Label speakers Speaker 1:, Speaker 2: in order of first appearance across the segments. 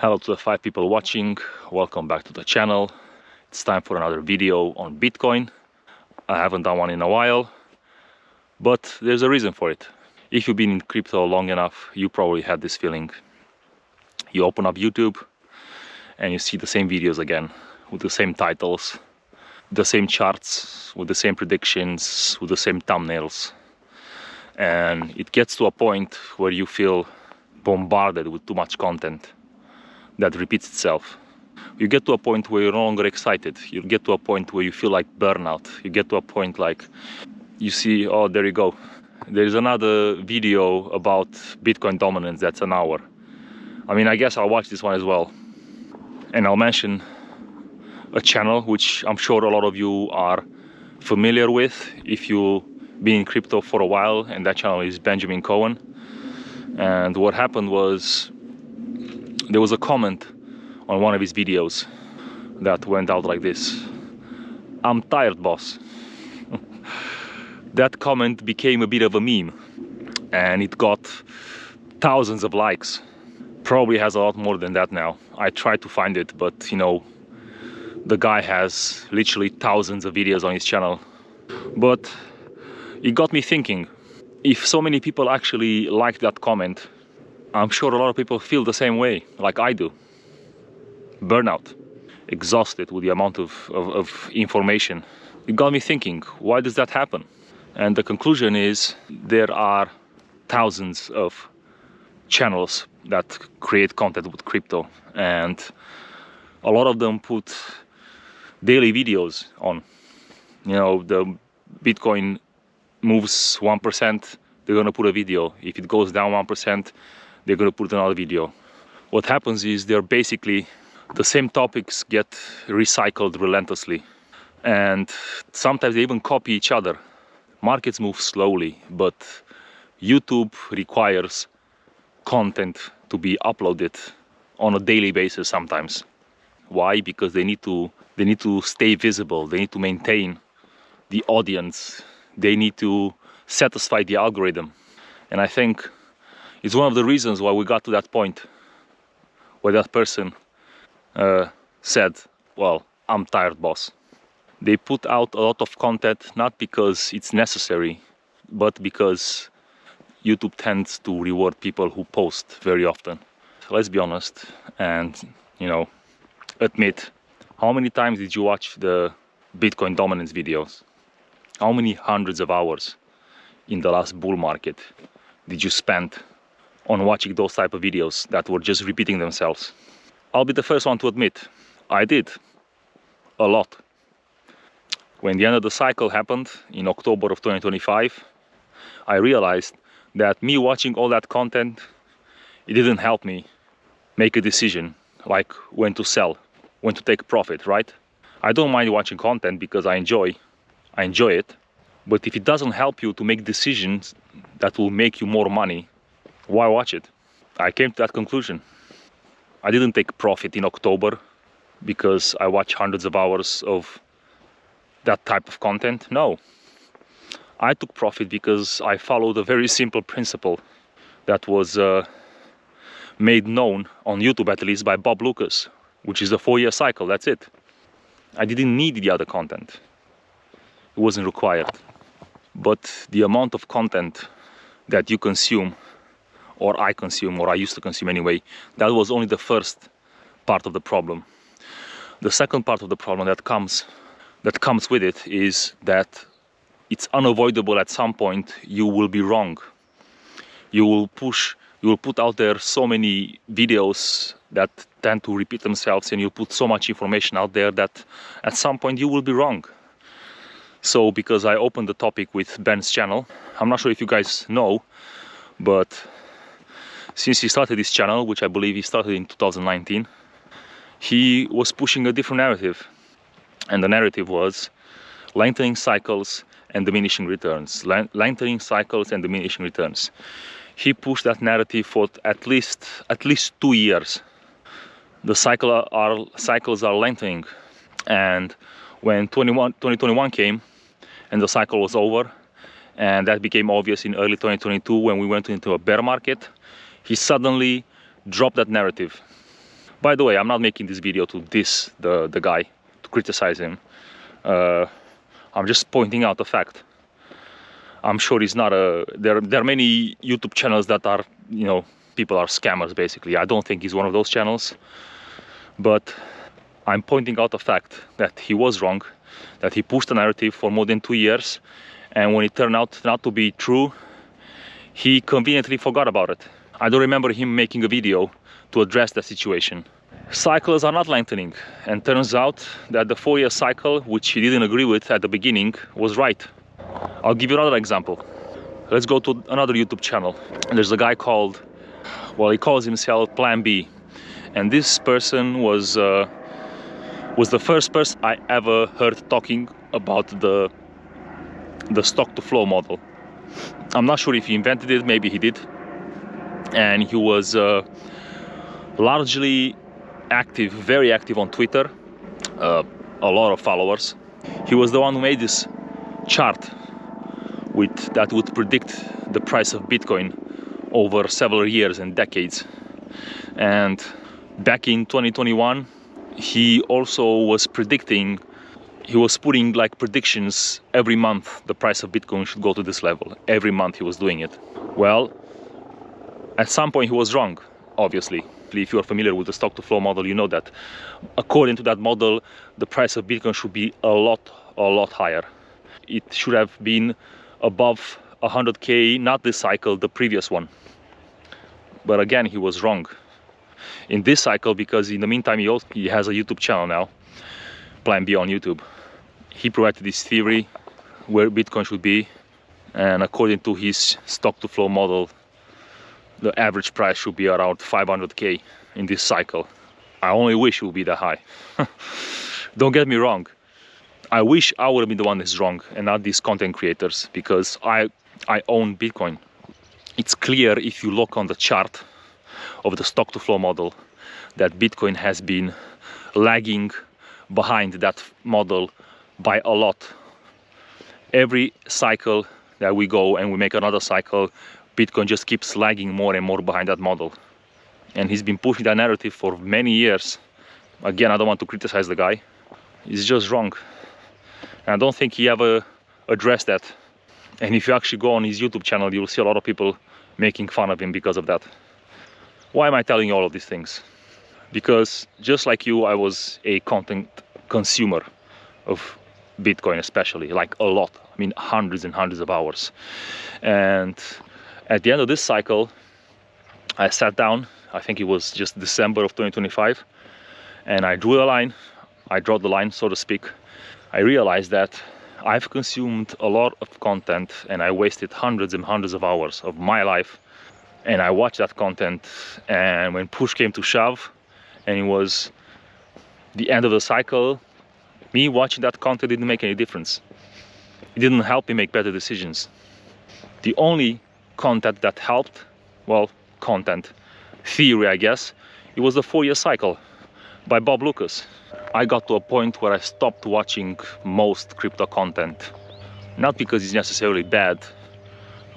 Speaker 1: Hello to the 5 people watching, welcome back to the channel. It's time for another video on Bitcoin. I haven't done one in a while, but there's a reason for it. If you've been in crypto long enough, you probably had this feeling. You open up YouTube and you see the same videos again, with the same titles, the same charts, with the same predictions, with the same thumbnails. And it gets to a point where you feel bombarded with too much content that repeats itself. You get to a point where you're no longer excited. You get to a point where you feel like burnout. You get to a point like you see, oh, there you go. There's another video about Bitcoin dominance that's an hour. I mean, I guess I'll watch this one as well. And I'll mention a channel which I'm sure a lot of you are familiar with if you've been in crypto for a while, and that channel is Benjamin Cohen. And what happened was, there was a comment on one of his videos that went out like this: "I'm tired, boss." That comment became a bit of a meme and it got thousands of likes. Probably has a lot more than that now. I tried to find it, but you know, the guy has literally thousands of videos on his channel. But it got me thinking, if so many people actually like that comment, I'm sure a lot of people feel the same way, like I do. Burnout, exhausted with the amount of information. It got me thinking, why does that happen? And the conclusion is, there are thousands of channels that create content with crypto, and a lot of them put daily videos on. You know, the Bitcoin moves 1%, they're gonna put a video. If it goes down 1%, they're gonna put another video. What happens is, they're basically the same topics get recycled relentlessly, and sometimes they even copy each other. Markets move slowly, but YouTube requires content to be uploaded on a daily basis sometimes. Why? Because they need to stay visible, they need to maintain the audience, they need to satisfy the algorithm. And I think it's one of the reasons why we got to that point where that person said, well, I'm tired, boss. They put out a lot of content not because it's necessary, but because YouTube tends to reward people who post very often. Let's be honest and, you know, admit, how many times did you watch the Bitcoin dominance videos? How many hundreds of hours in the last bull market did you spend on watching those type of videos that were just repeating themselves? I'll be the first one to admit, I did a lot. When the end of the cycle happened in October of 2025, I realized that me watching all that content, it didn't help me make a decision, like when to sell, when to take profit, right? I don't mind watching content because I enjoy it, but if it doesn't help you to make decisions that will make you more money, why watch it? I came to that conclusion. I didn't take profit in October because I watched hundreds of hours of that type of content. No, I took profit because I followed a very simple principle that was made known on YouTube, at least by Bob Lucas, which is the 4-year cycle. That's it. I didn't need the other content. It wasn't required. But the amount of content that you consume, or I consume, or I used to consume anyway, that was only the first part of the problem. The second part of the problem that comes with it is that it's unavoidable. At some point you will be wrong. You will put out there so many videos that tend to repeat themselves, and you put so much information out there that at some point you will be wrong. So because I opened the topic with Ben's channel, I'm not sure if you guys know, but since he started this channel, which I believe he started in 2019, he was pushing a different narrative. And the narrative was lengthening cycles and diminishing returns. Lengthening cycles and diminishing returns. He pushed that narrative for at least 2 years. The cycles are lengthening. And when 2021 came and the cycle was over, and that became obvious in early 2022 when we went into a bear market, he suddenly dropped that narrative. By the way, I'm not making this video to diss the guy, to criticize him. I'm just pointing out the fact. I'm sure he's not a... There are many YouTube channels that are, you know, people are scammers basically. I don't think he's one of those channels. But I'm pointing out the fact that he was wrong, that he pushed a narrative for more than 2 years, and when it turned out not to be true, he conveniently forgot about it. I don't remember him making a video to address that situation. Cycles are not lengthening, and turns out that the 4-year cycle, which he didn't agree with at the beginning, was right. I'll give you another example. Let's go to another YouTube channel. There's a guy called, well, he calls himself Plan B, and this person was the first person I ever heard talking about the stock to flow model. I'm not sure if he invented it, maybe he did. And he was largely active, very active on Twitter, a lot of followers. He was the one who made this chart that would predict the price of Bitcoin over several years and decades. And back in 2021, he also was predicting, he was putting like predictions every month the price of Bitcoin should go to this level. Every month he was doing it. Well, at some point he was wrong, obviously. If you are familiar with the stock to flow model, you know that according to that model, the price of Bitcoin should be a lot higher. It should have been above 100K, not this cycle, the previous one. But again, he was wrong in this cycle, because in the meantime he has a YouTube channel now, Plan B on YouTube. He provided this theory where Bitcoin should be, and according to his stock to flow model, the average price should be around 500K in this cycle. I only wish it would be that high. Don't get me wrong, I wish I would have been the one that's wrong and not these content creators, because I own Bitcoin. It's clear if you look on the chart of the stock to flow model that Bitcoin has been lagging behind that model by a lot. Every cycle that we go and we make another cycle, Bitcoin just keeps lagging more and more behind that model. And he's been pushing that narrative for many years. Again, I don't want to criticize the guy. He's just wrong. And I don't think he ever addressed that. And if you actually go on his YouTube channel, you'll see a lot of people making fun of him because of that. Why am I telling you all of these things? Because just like you, I was a content consumer of Bitcoin, especially, like a lot. I mean, hundreds and hundreds of hours. And at the end of this cycle, I sat down, I think it was just December of 2025, and I drew a line. I drew the line, so to speak. I realized that I've consumed a lot of content and I wasted hundreds and hundreds of hours of my life. And I watched that content, and when push came to shove and it was the end of the cycle, me watching that content didn't make any difference. It didn't help me make better decisions. The only content that helped, well, content theory, I guess, it was the 4-year cycle by Bob Lucas. I got to a point where I stopped watching most crypto content, not because it's necessarily bad,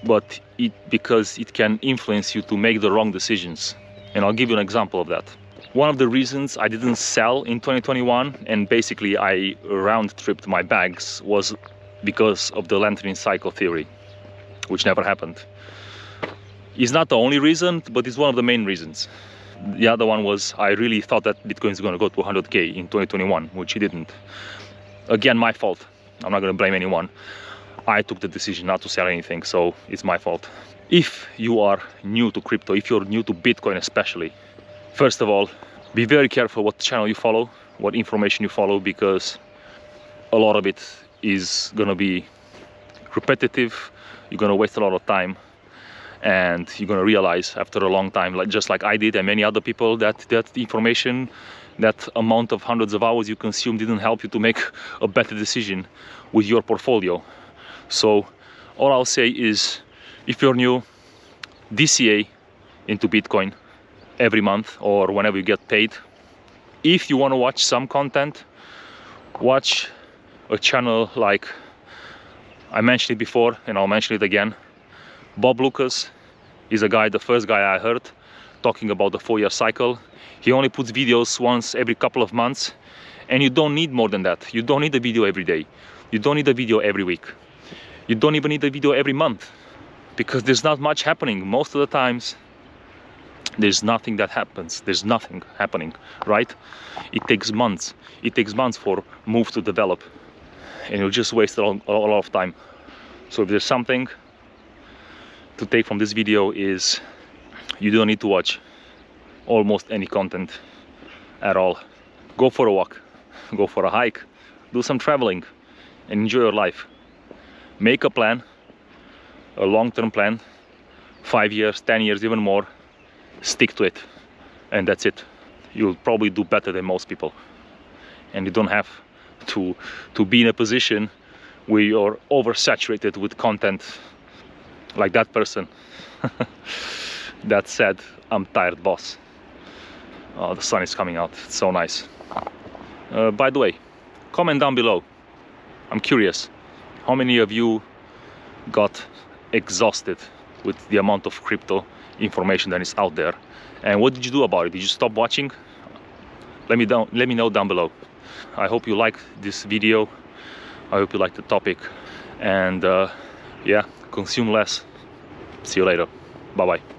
Speaker 1: but because it can influence you to make the wrong decisions. And I'll give you an example of that. One of the reasons I didn't sell in 2021 and basically I round-tripped my bags was because of the lengthening cycle theory, which never happened. It's not the only reason, but it's one of the main reasons. The other one was I really thought that Bitcoin is going to go to 100K in 2021, which it didn't. Again, my fault. I'm not going to blame anyone. I took the decision not to sell anything, so it's my fault. If you are new to crypto, if you're new to Bitcoin especially, first of all, be very careful what channel you follow, what information you follow, because a lot of it is going to be repetitive. You're going to waste a lot of time, and you're going to realize after a long time, just like I did and many other people, that information, that amount of hundreds of hours you consumed didn't help you to make a better decision with your portfolio. So all I'll say is, if you're new, DCA into Bitcoin every month or whenever you get paid. If you want to watch some content, watch a channel like, I mentioned it before and I'll mention it again, Bob Lucas is a guy, the first guy I heard talking about the 4-year cycle. He only puts videos once every couple of months, and you don't need more than that. You don't need a video every day. You don't need a video every week. You don't even need a video every month, because there's not much happening. Most of the times there's nothing that happens. There's nothing happening, right? It takes months. It takes months for move to develop, and you'll just waste a lot of time. So if there's something to take from this video, is you don't need to watch almost any content at all. Go for a walk, go for a hike, do some traveling, and enjoy your life. Make a plan, a long-term plan, 5 years, 10 years, even more. Stick to it, and that's it. You'll probably do better than most people, and you don't have to be in a position where you're oversaturated with content like that person that said, "I'm tired, boss." Oh, the sun is coming out. It's so nice. By the way, comment down below. I'm curious, how many of you got exhausted with the amount of crypto information that is out there, and what did you do about it? Did you stop watching? Let me know down below. I hope you like this video. I hope you like the topic, and yeah, consume less. See you later. Bye bye.